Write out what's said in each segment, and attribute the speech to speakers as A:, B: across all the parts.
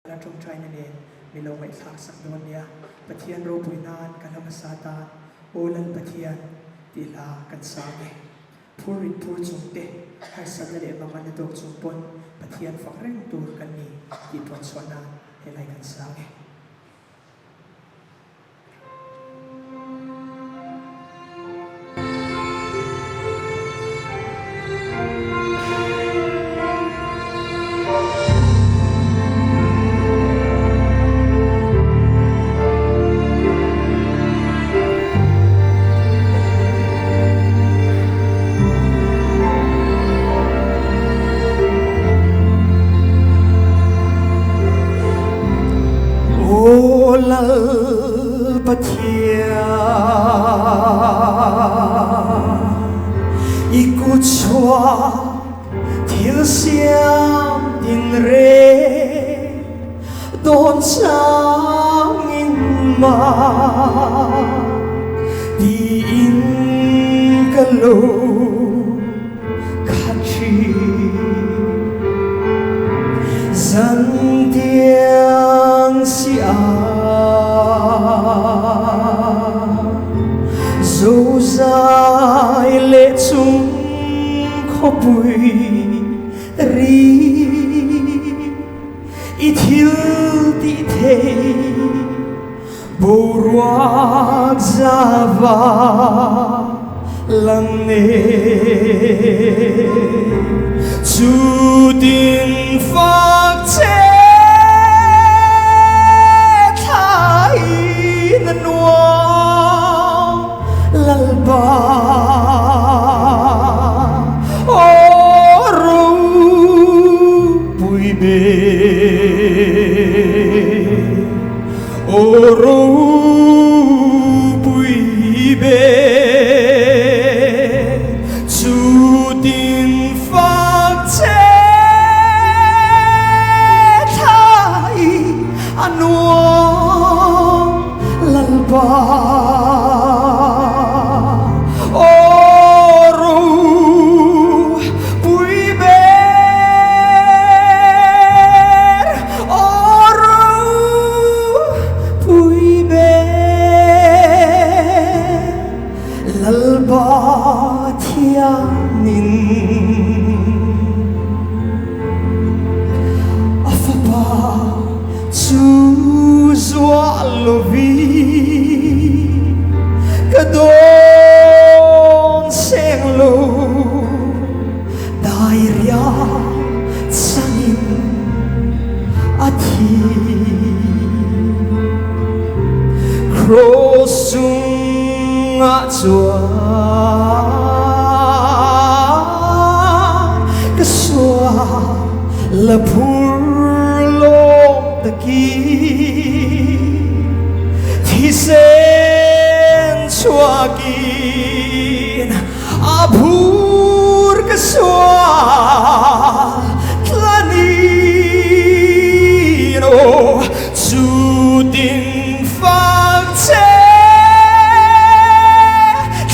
A: และตรงใจนั่นเองมีโลกไว้สักสักดวงเดียวปะเทียนรูปุยนานกันธรรมศาสตร์โอลันปะเทียนตีลากันสาเกผู้ริผู้จงเตะให้สัตว์เลี้ยงมันตกจงปนปะเทียนฝักเร่งตัวกันนี้ที่ปนสวนานให้ไหลกันสาเก
B: Ikut suat thiếu xiêm tình rê đón sáng in mà đi in cả lô khát chi dân tiếng xia dấu dài lệ chung khó bùi ri ít hiu tí thế bồ ruột ra va lăng nề chú tin phật chế thái nan lalba oro bui be oro bui be chú tin phật chế thái anuông lalba Pathianin afaba chu zua lovi kadon seng lo dairia sangin athi crossung a chua la phur lom taki thi sen chuakin abhur ka swa tlanino chu din phang che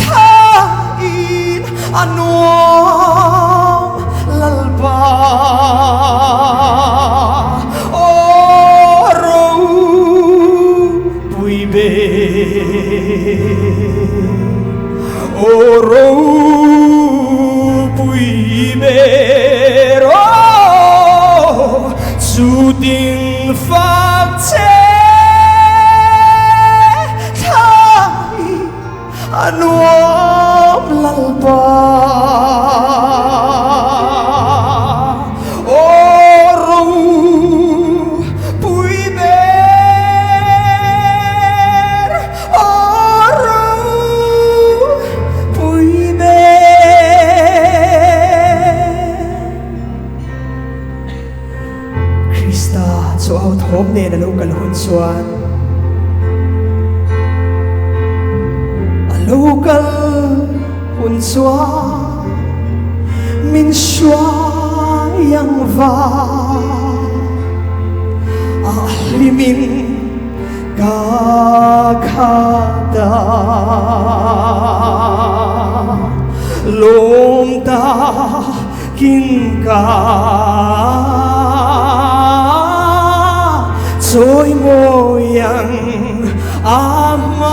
B: thain anuam lalba oro bui bero chú tin phật chế thái anuam lalba so ao thom ne na lo kal hun chuan a lo kal hun chuan min shua yang va a limin ka khada lom ta kin ka Rồi moyang amakuni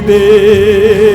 C: bê